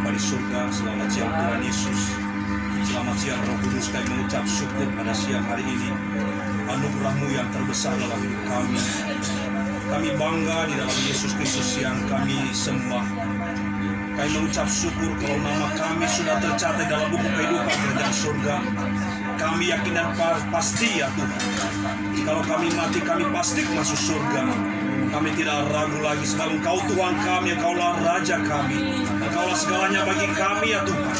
Bapa di surga, selamat siang Tuhan Yesus. Selamat siang Roh Kudus, kami mengucap syukur pada siang hari ini. Anugerah-Mu yang terbesar dalam hidup kami. Kami bangga di dalam Yesus Kristus yang kami sembah. Kami mengucap syukur kalau nama kami sudah tercatat dalam buku kehidupan kerajaan surga. Kami yakin dan pasti ya Tuhan, kalau kami mati kami pasti masuk surga. Kami tidak ragu lagi sebab Engkau Tuhan kami, Engkaulah Raja kami, Engkaulah segalanya bagi kami ya Tuhan.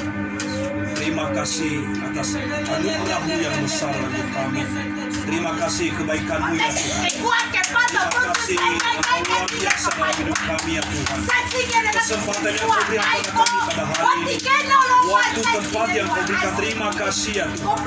Terima kasih atas anugerah-Mu yang besar bagi kami. Terima kasih kebaikan-Mu ya Tuhan. Terima kasih Engkau luar biasa dalam hidup kami ya Tuhan. Kesempatan yang Kau berikan kepada kami pada hari ini, waktu tempat yang Kau berikan, terima kasih ya Tuhan.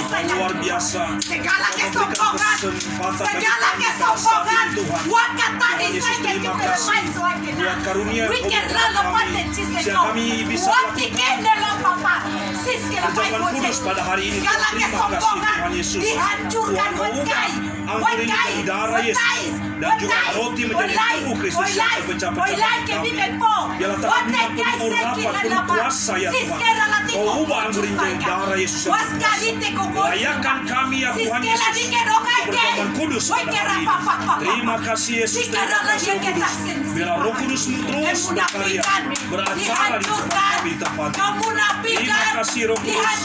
Engkau luar biasa. Segala Kau berikan kesombongan, kesempatan segala kesombongan, Tuhan. wakatani Yesus, saya terima kita kasih bermain suakina. buat karunia yang Kau Weekend berikan lalu kepada pada kami, cise sehingga no. kami bisa Waktu kende lo papa, siske la baik Perjamuan kudus pada hari ini. Segala Terima kasih kesombongan Tuhan Yesus. dihancurkan, Tuhan, Kau ubah anggur ini wakai, menjadi darah Yesus, dan juga roti menjadi tubuh Kristus yang terpecah-pecah bagi kami. Biarlah tangan yang penuh rapat, penuh kuasa ya Tuhan. Kau ubah anggur ini menjadi darah Yesus yang berkuasa. Layakan kami ya Tuhan Yesus perjamuan kudus pada hari ini. Terima kasih Yesus. Terima kasih Roh Kudus. Biarlah Roh Kudus-Mu terus berkarya, beracara di tempat kami di tempat ini. Terima kasih Roh Kudus.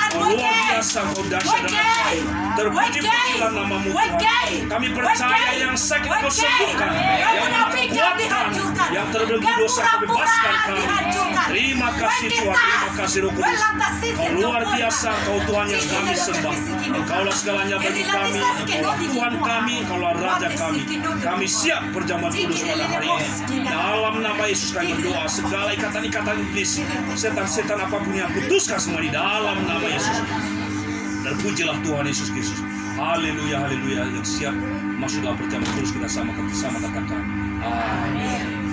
Kau luar biasa, Kau dahsyat dan ajaib. Terpuji-pujilah nama-Mu Tuhan. Kami percaya yang sakit Kau sembuhkan, yang kuatkan, yang terbelenggu dosa Kau bebaskan kami. Terima kasih Tuhan, terima kasih Roh Kudus. Kau luar biasa, Kau Tuhan yang kami sembah. Engkaulah segalanya bagi kami, Engkaulah Tuhan kami, Engkaulah Raja kami. Kami siap perjamuan kudus pada hari ini. Dalam nama Yesus kami berdoa, segala ikatan-ikatan iblis, setan-setan apapun yang putuskan semua di dalam nama Yesus. Terpujilah Tuhan Yesus Kristus. Haleluya, haleluya. Yang siap masuk dalam perjamuan kudus, kita sama-sama katakan amin.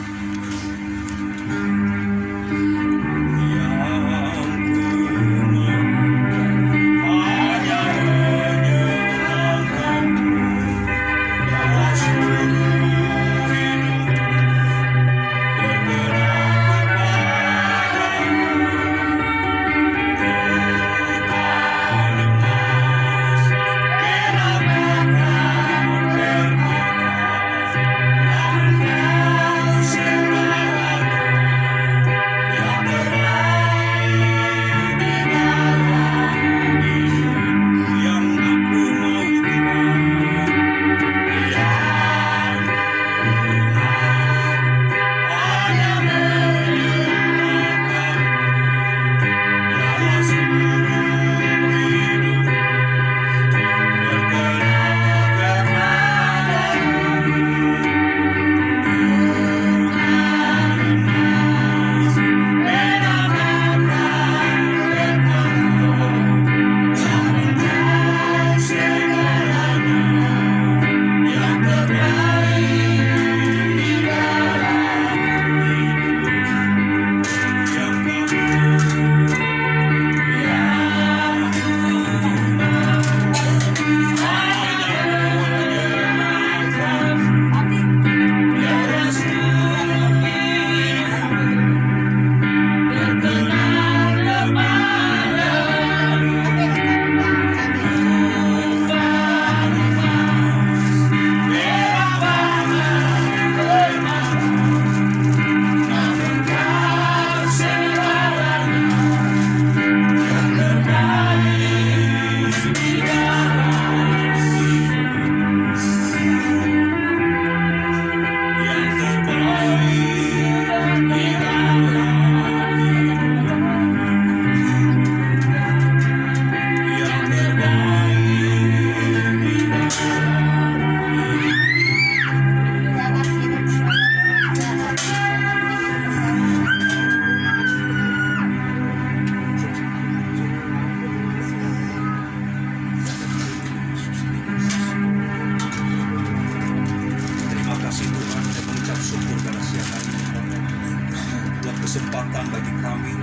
Kesempatan bagi kami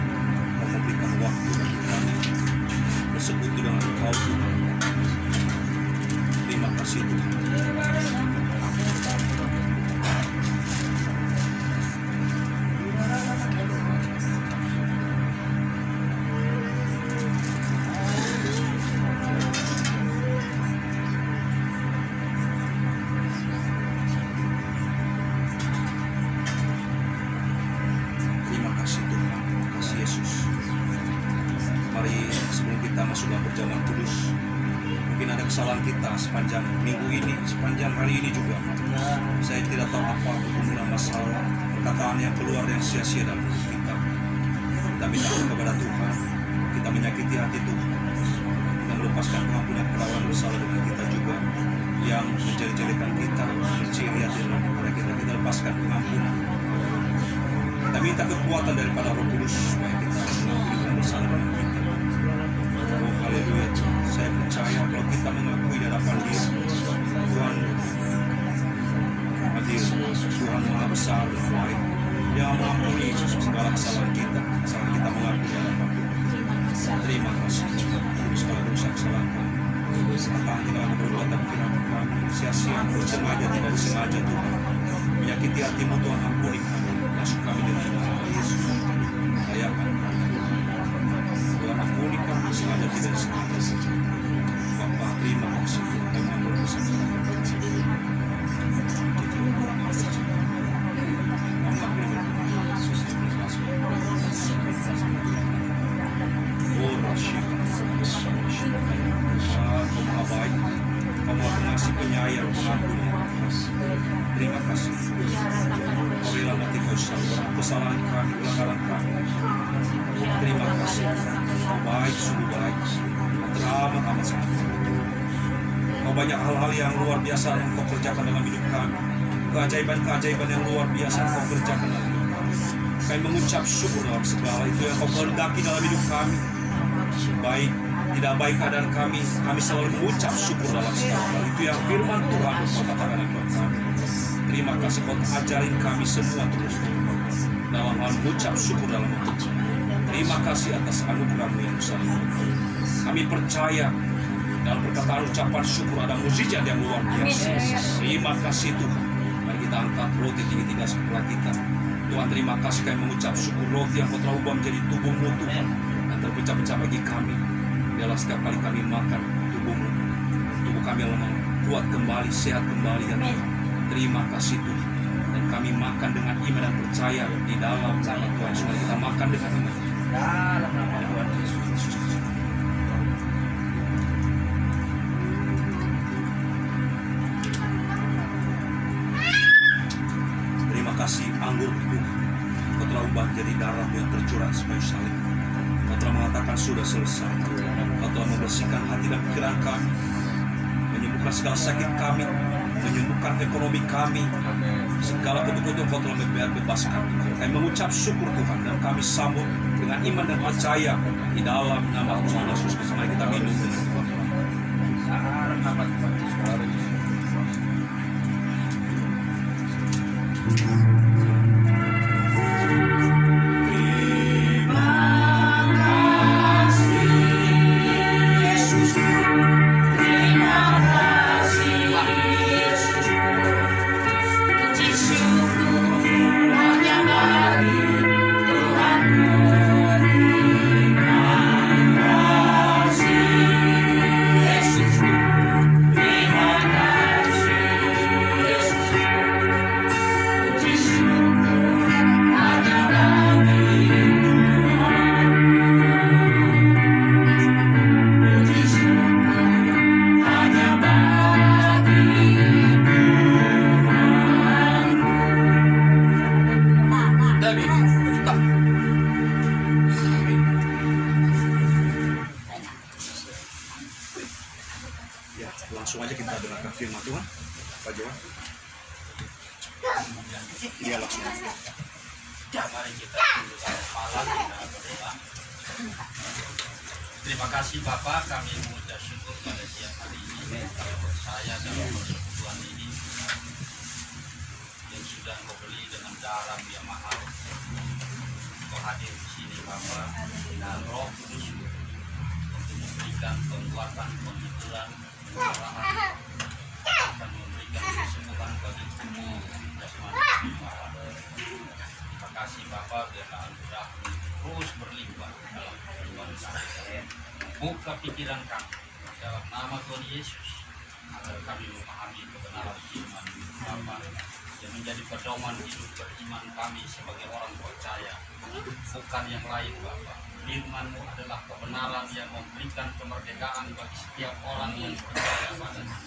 memberikan waktu bagi kami bersekutu dengan Engkau Tuhan. Terima kasih Tuhan. kita masuk dalam perjamuan kudus. Mungkin ada kesalahan kita sepanjang minggu ini, sepanjang hari ini juga. Saya tidak tahu apa pergumulan masalah, perkataan yang keluar yang sia-sia dalam hidup kita. Kita minta kepada Tuhan, kita menyakiti hati Tuhan, kita melepaskan pengampunan perawan bersalah dengan kita juga, yang menjadi-jadikan kita, menciri hati dalam kepada kita lepaskan pengampunan. Kita minta kekuatan daripada Roh Kudus supaya kita mengampuni bersalah dengan kita. Oh haleluya, saya percaya kalau kita mengakui di hadapan Dia, Tuhan hadir, Tuhan Maha Besar dan baik, Dia mengampuni segala kesalahan kita mengakui di hadapan Tuhan. Terima kasih segala dosa kesalahan kami. Apakah tidak ada perbuatan pikiran kami sia-sia, sengaja tidak disengaja Tuhan menyakiti hati-Mu Tuhan, ampuni kami, masuk kami dengan nama Yesus, layakan kami Tuhan, ampuni kami sengaja tidak disengaja. Bapa terima kasih kami yang bersama baik, Kamu mengasih penyayang, pengampun. Terima kasih. Kau rela mati Kau sabar kesalahan kami, pelanggaran kami. Terima kasih. Kau baik, sungguh baik. Teramat sangat. Kau banyak hal-hal yang luar biasa yang Kau kerjakan dalam hidup kami. Keajaiban-keajaiban yang luar biasa yang Kau kerjakan dalam hidup kami. Kami mengucap syukur dalam segala itu yang Kau kehendaki dalam hidup kami. Baik tidak baik keadaan kami selalu mengucap syukur dalam segala hal. Itu yang firman Tuhan katakan kepada kami. Terima kasih Kau ajarin kami semua terus dalam hal mengucap syukur dalam hidup. Terima kasih atas anugerah-Mu yang besar. Kami percaya dalam perkataan ucapan syukur ada mukjizat yang luar biasa. Terima kasih Tuhan. Mari kita angkat roti tinggi-tinggi sebelah kita. Tuhan, terima kasih kami mengucap syukur roti yang Kau telah ubah menjadi tubuh-Mu Tuhan, dan terpecah-pecah bagi kami. Biarlah setiap kali kami makan tubuh-Mu, tubuh kami lemah, kuat kembali, sehat kembali ya Tuhan. Terima kasih Tuhan. Dan kami makan dengan iman dan percaya di dalam nama Tuhan. Supaya kita makan dengan iman. Dalam nama Tuhan Yesus. Terima kasih anggur Tuhan. Kau telah ubah jadi darah-Mu yang tercurah sebagai salib. Kau telah mengatakan sudah selesai. Kau telah membersihkan hati dan pikiran kami, menyembuhkan segala sakit kami, menyembuhkan ekonomi kami, segala kebutuhan Kau telah bebaskan. Kami mengucap syukur Tuhan, dan kami sambut dengan iman dan percaya di dalam nama Tuhan Yesus. Mari kita minum dengan Tuhan. Nama Tuhan Yesus. Langsung aja kita dengarkan firman Tuhan. Pak Johan. Iya langsung. Mari kita malam kita berdoa. Terima kasih Bapak, kami mengucap syukur pada siang hari ini. Saya dalam persekutuan ini yang sudah Kau beli dengan darah yang mahal. Kau hadir di sini Bapak, dan Roh Kudus untuk memberikan penguatan, penghiburan, pencerahan, akan memberikan kesembuhan bagi tubuh jasmani Bapak. Terima kasih Bapak, biarlah anugerah-Mu terus berlimpah dalam kehidupan kami. Buka pikiran kami dalam nama Tuhan Yesus, agar kami memahami kebenaran firman Bapa yang menjadi pedoman hidup beriman kami sebagai orang percaya. Bukan yang lain Bapa. Firman-Mu adalah kebenaran yang memberikan kemerdekaan bagi setiap orang yang percaya padanya.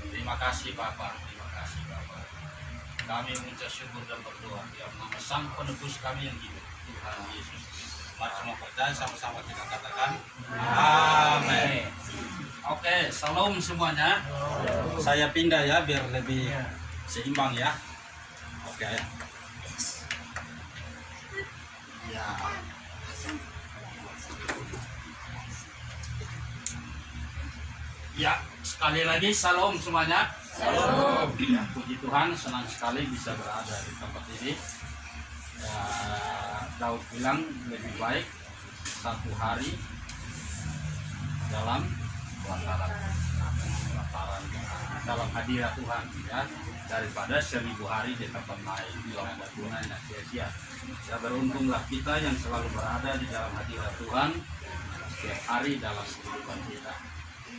Terima kasih Bapa, terima kasih Bapa. Kami mengucap syukur dan berdoa di dalam nama Sang Penebus kami yang hidup, Tuhan Yesus Kristus. Mari semua percaya, sama-sama kita katakan amin. Oke, salam semuanya. Saya pindah ya biar lebih seimbang ya. Oke. Ya. Ya, sekali lagi salam semuanya. Salam. Ya, puji Tuhan, senang sekali bisa berada di tempat ini. Ya, Daud bilang lebih baik satu hari dalam pelataran dalam hadirat Tuhan ya, daripada 1000 hari di tempat lain yang ada gunanya sia-sia. Ya, beruntunglah kita yang selalu berada di dalam hadirat Tuhan setiap hari dalam kehidupan kita.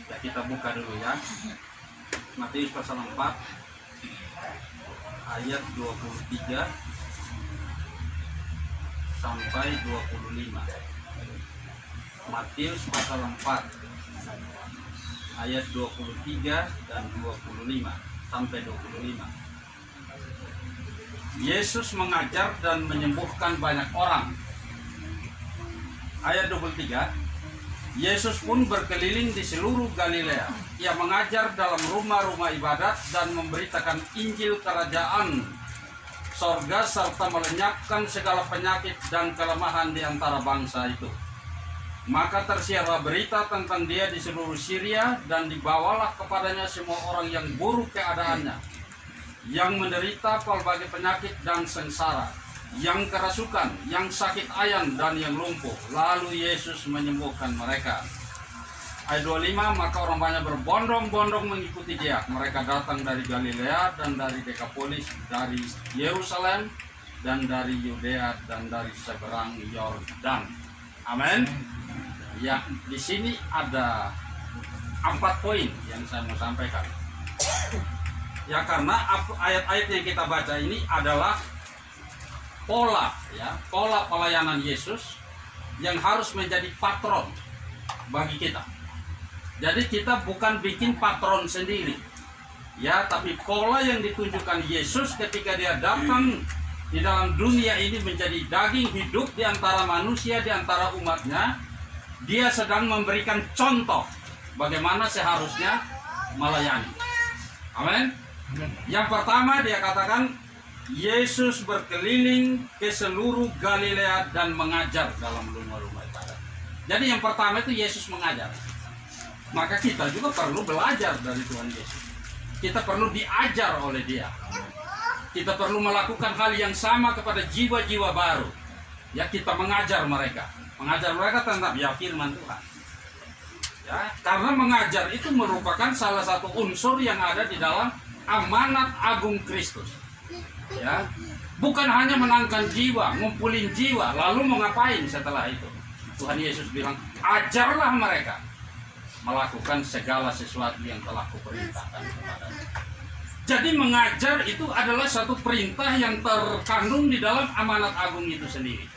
Ya, kita buka dulu ya. Matius pasal 4 ayat 23 sampai 25. Matius pasal 4 ayat 23 dan 25 sampai 25. Yesus mengajar dan menyembuhkan banyak orang. Ayat 23. Yesus pun berkeliling di seluruh Galilea. Ia mengajar dalam rumah-rumah ibadat dan memberitakan Injil kerajaan sorga serta melenyapkan segala penyakit dan kelemahan di antara bangsa itu. Maka tersiarlah berita tentang dia di seluruh Syria dan dibawalah kepadanya semua orang yang buruk keadaannya, yang menderita pelbagai penyakit dan sengsara, yang kerasukan, yang sakit ayan dan yang lumpuh. Lalu Yesus menyembuhkan mereka. Ayat 25, maka orang banyak berbondong-bondong mengikuti dia. Mereka datang dari Galilea dan dari Dekapolis, dari Yerusalem dan dari Yudea dan dari seberang Yordan. Amin. Ya, di sini ada 4 poin yang saya mau sampaikan. Ya, karena ayat-ayat yang kita baca ini adalah pola pelayanan Yesus yang harus menjadi patron bagi kita. Jadi kita bukan bikin patron sendiri, ya, tapi pola yang ditunjukkan Yesus ketika dia datang di dalam dunia ini menjadi daging hidup di antara manusia, di antara umatnya. Dia sedang memberikan contoh bagaimana seharusnya melayani. Amin. Yang pertama dia katakan Yesus berkeliling ke seluruh Galilea dan mengajar dalam rumah-rumah ibadat. Jadi yang pertama itu Yesus mengajar. Maka kita juga perlu belajar dari Tuhan Yesus. Kita perlu diajar oleh Dia. Kita perlu melakukan hal yang sama kepada jiwa-jiwa baru. Ya, kita mengajar mereka. Mengajar mereka tentang firman Tuhan. Ya, karena mengajar itu merupakan salah satu unsur yang ada di dalam amanat agung Kristus. Ya, bukan hanya menangkan jiwa, ngumpulin jiwa, lalu mau ngapain setelah itu? Tuhan Yesus bilang, ajarlah mereka melakukan segala sesuatu yang telah kuperintahkan kepadanya. Jadi mengajar itu adalah satu perintah yang terkandung di dalam amanat agung itu sendiri.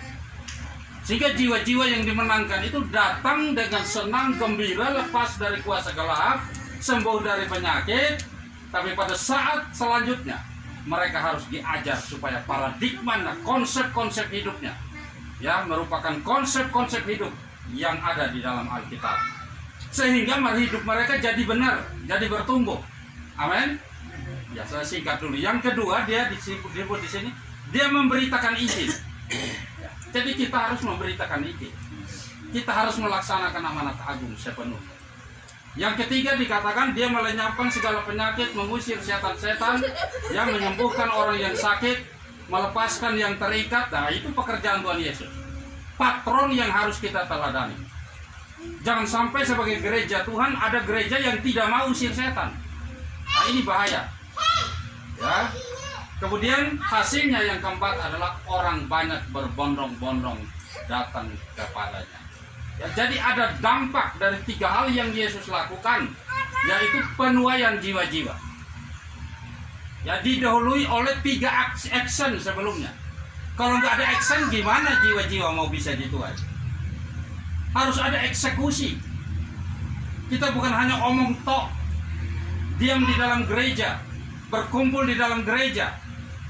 Sehingga jiwa-jiwa yang dimenangkan itu datang dengan senang gembira, lepas dari kuasa gelap, sembuh dari penyakit. Tapi pada saat selanjutnya mereka harus diajar supaya paradigma, konsep-konsep hidupnya, ya, merupakan konsep-konsep hidup yang ada di dalam Alkitab, sehingga hidup mereka jadi benar, jadi bertumbuh. Amin. Ya, saya singkat dulu. Yang kedua, dia disebut di sini, dia memberitakan Injil. Jadi kita harus memberitakan Injil. Kita harus melaksanakan amanat agung sepenuhnya. Yang ketiga dikatakan dia melenyapkan segala penyakit, mengusir setan-setan, yang menyembuhkan orang yang sakit, melepaskan yang terikat. Nah, itu pekerjaan Tuhan Yesus. Patron yang harus kita teladani. Jangan sampai sebagai gereja Tuhan ada gereja yang tidak mau usir setan. Nah, ini bahaya. Ya. Kemudian hasilnya yang keempat adalah orang banyak berbondong-bondong datang kepadanya. Ya, jadi ada dampak dari 3 hal yang Yesus lakukan, yaitu penuaian jiwa-jiwa. Ya, didahului oleh 3 action sebelumnya. Kalau nggak ada action, gimana jiwa-jiwa mau bisa dituai? Harus ada eksekusi. Kita bukan hanya omong tok, diam di dalam gereja, berkumpul di dalam gereja.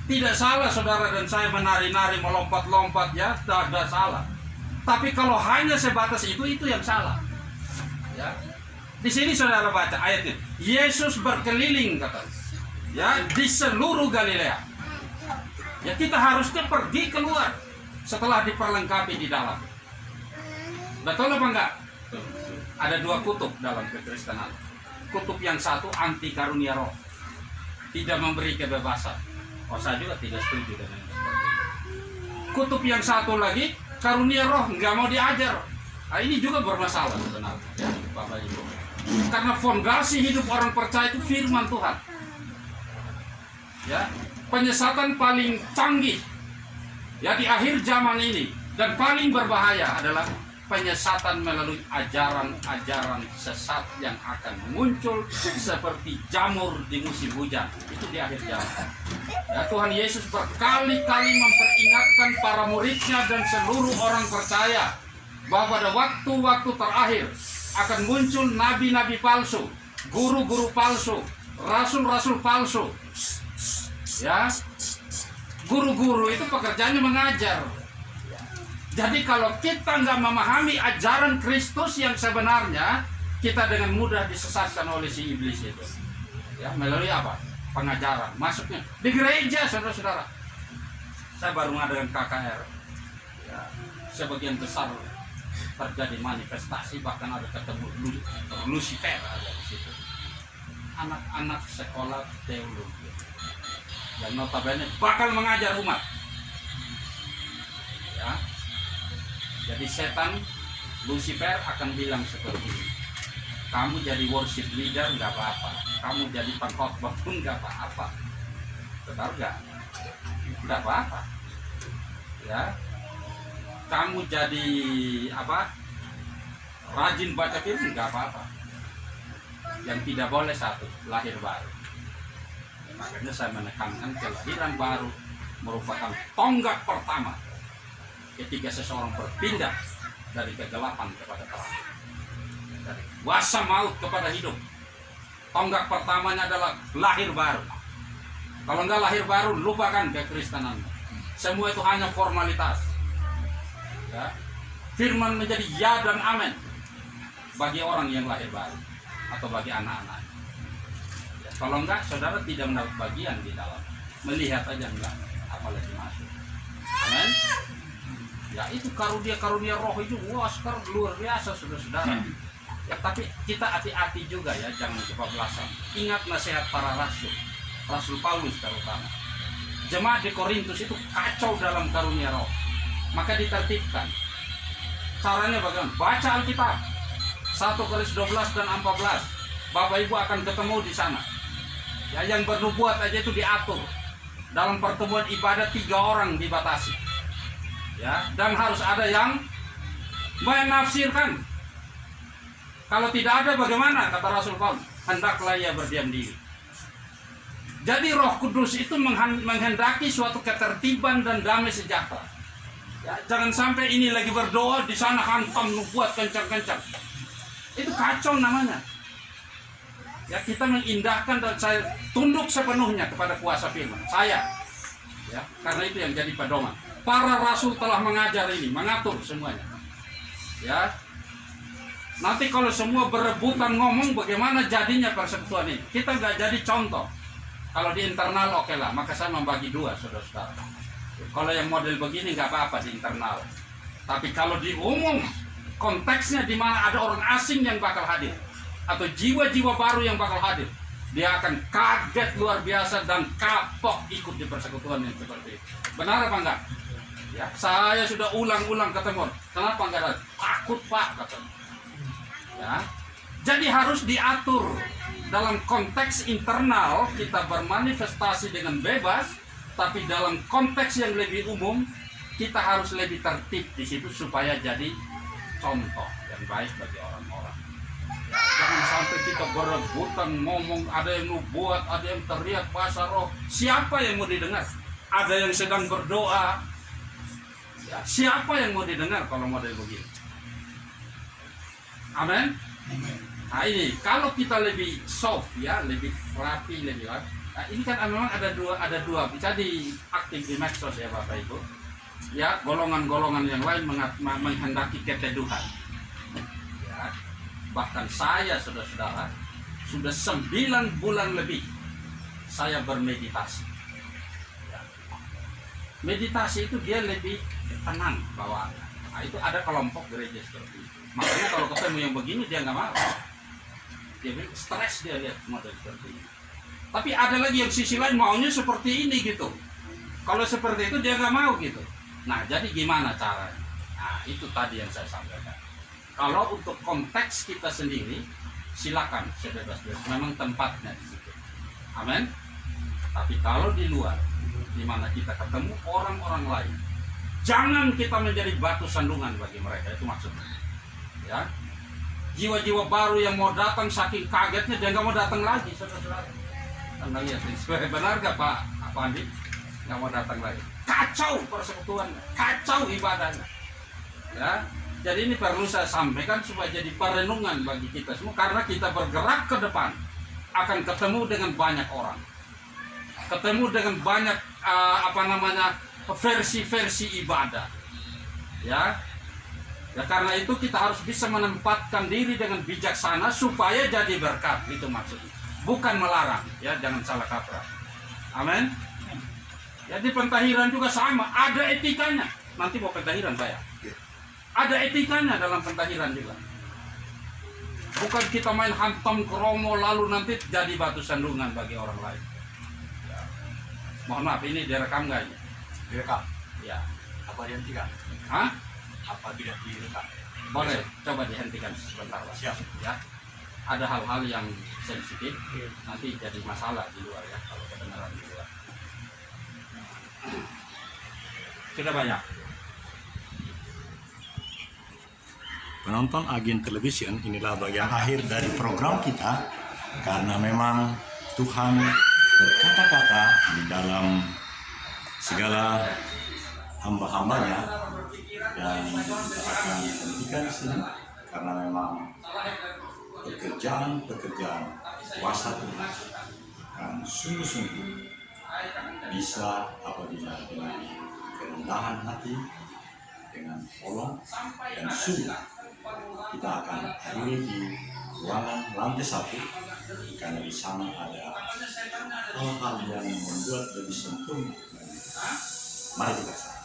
Tidak salah saudara dan saya menari-nari, melompat-lompat, ya, tidak salah. Tapi kalau hanya sebatas itu yang salah. Ya. Di sini saudara baca ayatnya. Yesus berkeliling kata. Ya, di seluruh Galilea. Ya, kita harusnya pergi keluar setelah diperlengkapi di dalam. Betul apa enggak? Ada 2 kutub dalam kekristenan. Kutub yang satu anti karunia roh, tidak memberi kebebasan. Saya juga tidak setuju dengan seperti itu. Kutub yang satu lagi karunia roh, nggak mau diajar. Nah, ini juga bermasalah sebenarnya, ya, Bapak Ibu. Karena fondasi hidup orang percaya itu firman Tuhan. Ya, penyesatan paling canggih ya di akhir zaman ini dan paling berbahaya adalah penyesatan melalui ajaran-ajaran sesat yang akan muncul seperti jamur di musim hujan. Itu di akhir zaman. Ya, Tuhan Yesus berkali-kali memperingatkan para muridnya dan seluruh orang percaya bahwa pada waktu-waktu terakhir akan muncul nabi-nabi palsu, guru-guru palsu, rasul-rasul palsu. Ya, guru-guru itu pekerjaannya mengajar. Jadi kalau kita nggak memahami ajaran Kristus yang sebenarnya, kita dengan mudah disesatkan oleh si iblis itu. Ya, melalui apa? Pengajaran. Masuknya di gereja, saudara-saudara. Saya baru mengadakan KKR. Ya, sebagian besar terjadi manifestasi, bahkan ada ketemu Lucifer ada di situ. Anak-anak sekolah teologi yang notabene bakal mengajar umat. Ya. Jadi setan Lucifer akan bilang seperti ini. Kamu jadi worship leader nggak apa-apa. Kamu jadi pengkhotbah pun nggak apa-apa. Betul nggak? Nggak apa-apa. Ya. Kamu jadi apa? Rajin baca firman nggak apa-apa. Yang tidak boleh satu, lahir baru. Makanya saya menekankan kelahiran baru merupakan tonggak pertama ketika seseorang berpindah dari kegelapan kepada terang, dari kuasa maut kepada hidup. Tonggak pertamanya adalah lahir baru. Kalau enggak lahir baru, lupakan kekristenan. Semua itu hanya formalitas. Ya. Firman menjadi ya dan amin bagi orang yang lahir baru atau bagi anak-anak. Ya, kalau enggak, saudara tidak mendapat bagian di dalam. Melihat aja enggak, apalagi masuk. Amin. Ya, itu karunia roh itu, wah, sekarang luar biasa, saudara-saudara. Ya, tapi kita hati-hati juga ya, jangan kebablasan. Ingat nasihat para rasul, Rasul Paulus terutama. Jemaat di Korintus itu kacau dalam karunia roh. Maka ditertibkan. Caranya bagaimana? Baca Alkitab. 1 Korintus 12 dan 14. Bapak Ibu akan ketemu di sana. Ya, yang bernubuat aja itu diatur. Dalam pertemuan ibadah 3 orang dibatasi. Ya, dan harus ada yang menafsirkan. Kalau tidak ada bagaimana? Kata Rasul Paulus, hendaklah ia berdiam diri. Jadi Roh Kudus itu menghendaki suatu ketertiban dan damai sejahtera. Ya, jangan sampai ini lagi berdoa di sana hantam nubuat kencang-kencang. Itu kacau namanya. Ya, kita mengindahkan dan saya tunduk sepenuhnya kepada kuasa firman. Saya. Ya, karena itu yang jadi pedoman. Para rasul telah mengajar ini, mengatur semuanya. Ya. Nanti kalau semua berebutan ngomong, bagaimana jadinya persekutuan ini? Kita nggak jadi contoh. Kalau di internal oke lah, maka saya membagi 2, saudara-saudara. Kalau yang model begini nggak apa-apa di internal. Tapi kalau di umum, konteksnya di mana ada orang asing yang bakal hadir, atau jiwa-jiwa baru yang bakal hadir, dia akan kaget luar biasa dan kapok ikut di persekutuan yang seperti itu. Benar apa enggak? Ya, saya sudah ulang-ulang ketemu. Kenapa enggak ada? Takut Pak, katanya. Ya, jadi harus diatur dalam konteks internal kita bermanifestasi dengan bebas, tapi dalam konteks yang lebih umum kita harus lebih tertib di situ supaya jadi contoh yang baik bagi orang-orang. Jangan sampai kita berebutan ngomong, ada yang nubuat, ada yang teriak bahasa roh. Siapa yang mau didengar? Ada yang sedang berdoa. Ya, siapa yang mau didengar kalau model begini? Amin. Nah ini, kalau kita lebih soft ya, lebih rapi, lebih nah, ini kan memang ada dua bisa diaktif di medsos ya Bapak Ibu. Ya, golongan-golongan yang lain menghendaki keteduhan. Ya, bahkan saya saudara-saudara sudah 9 bulan lebih saya bermeditasi. Ya. Meditasi itu dia lebih tenang bawaannya. Nah, itu ada kelompok gereja seperti itu. Makanya kalau ketemu yang begini dia nggak mau. Dia stres, dia lihat model seperti ini. Tapi ada lagi yang sisi lain maunya seperti ini gitu. Kalau seperti itu dia nggak mau gitu. Nah jadi gimana caranya? Nah itu tadi yang saya sampaikan. Kalau untuk konteks kita sendiri silakan sebebas-bebas. Memang tempatnya di situ. Amin. Tapi kalau di luar, di mana kita ketemu orang-orang lain, jangan kita menjadi batu sandungan bagi mereka. Itu maksudnya. Ya. Jiwa-jiwa baru yang mau datang saking kagetnya dia nggak mau datang lagi, saudara-saudara. Anda lihat ini, benar gak Pak Andi? Nggak mau datang lagi. Kacau persekutuan, kacau ibadahnya. Ya, jadi ini perlu saya sampaikan supaya jadi perenungan bagi kita semua, karena kita bergerak ke depan akan ketemu dengan banyak orang, ketemu dengan banyak versi-versi ibadah. Ya. Ya karena itu kita harus bisa menempatkan diri dengan bijaksana supaya jadi berkat, itu maksudnya. Bukan melarang, ya jangan salah kaprah. Amin. Ya di pentahiran juga sama, ada etikanya. Nanti mau pentahiran bayar. Ada etikanya dalam pentahiran juga. Bukan kita main hantam kromo lalu nanti jadi batu sandungan bagi orang lain. Ya. Mohon maaf, ini direkam nggak ini? Direkam. Ya. Apa dihentikan? Hah? Apa tidak direkam? Boleh, coba dihentikan sebentar Pak. Siap. Ya. Ada hal-hal yang sensitif, nanti jadi masalah di luar ya, kalau kebenaran di luar. Sudah banyak. Penonton Agen Television, inilah bagian akhir dari program kita, karena memang Tuhan berkata-kata di dalam segala hamba-hambanya, dan kita akan hentikan di sini karena memang pekerjaan kuasa Tuhan akan sungguh-sungguh bisa apabila dengan kerendahan hati, dengan tolong dan sungguh kita akan akhiri di ruangan lantai 1, karena di sana ada hal-hal yang membuat lebih sempurna. Mari kita sana.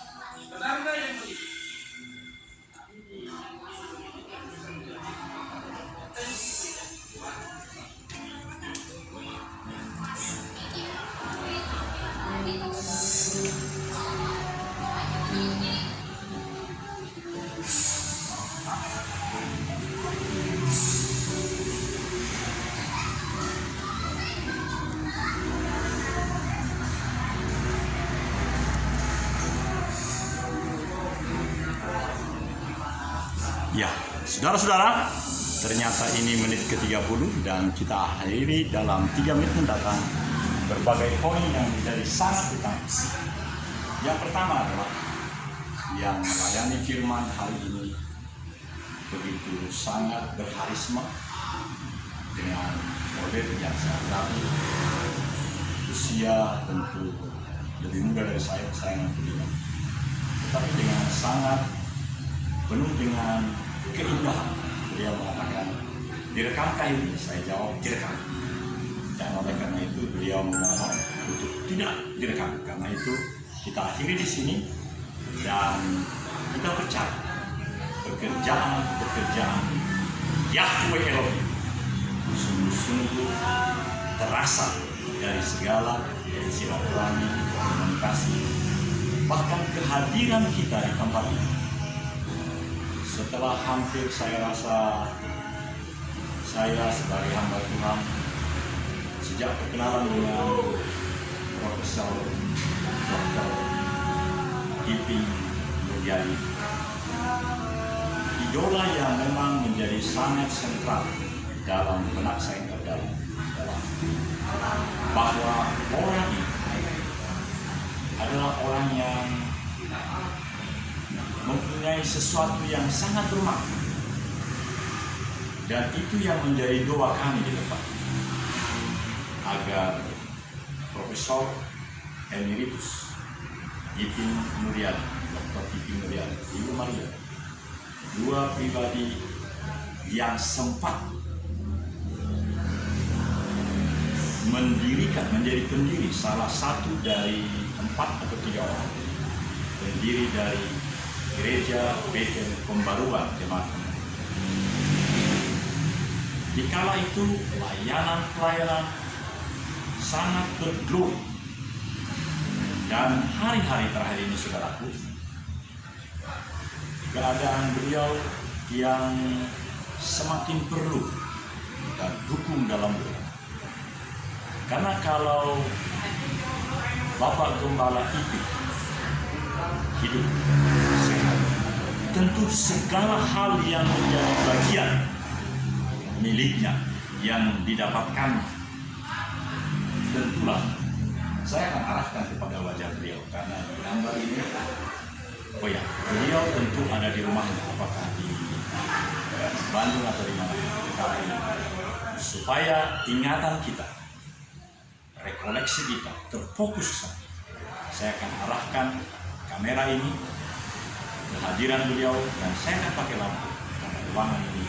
Ya, saudara-saudara, ternyata ini menit ke-30 dan kita akhiri dalam 3 menit mendatang berbagai poin yang menjadi sangat utama. Yang pertama adalah yang melayani firman hari ini begitu sangat berharisma dengan model yang sangat rapi, usia tentu lebih muda dari saya 65, tetapi dengan sangat penuh dengan keindahan. Beliau mengatakan, direkamkah ini? Saya jawab, direkam. Dan oleh karena itu beliau memohon untuk tidak direkam. Karena itu kita akhiri di sini dan kita percaya pekerjaan Yahweh Elohim sungguh-sungguh terasa dari segala silaturahmi, komunikasi, bahkan kehadiran kita di tempat ini. Setelah hampir saya rasa saya sebagai hamba Tuhan sejak perkenalan dengan Profesor Dr. Iping Mulyadi, idola yang memang menjadi sangat sentral dalam benak saya yang terdalam bahwa orang ini adalah orang yang mempunyai sesuatu yang sangat bermakna, dan itu yang menjadi doa kami di depan, agar Profesor Emeritus Ipin Nuryani, Dr. Ipin Nuryani, Ibu Maria, dua pribadi yang sempat menjadi pendiri, salah satu dari 4 atau 3 orang pendiri dari Gereja Bethel Pembaruan Jemaat. Di kala itu pelayanan sangat berglori, dan hari-hari terakhir ini, saudaraku, keadaan beliau yang semakin perlu kita dukung dalam doa. Karena kalau Bapak Gembala Ipin hidup sehat, tentu segala hal yang menjadi bagian miliknya yang didapatkan, tentulah saya akan arahkan kepada wajah beliau, karena di gambar ini, beliau tentu ada di rumahnya, apakah di Bandung atau di mana, supaya ingatan kita, rekoleksi kita terfokus. Saya akan arahkan kamera ini kehadiran beliau, dan saya akan pakai lampu karena ruangan ini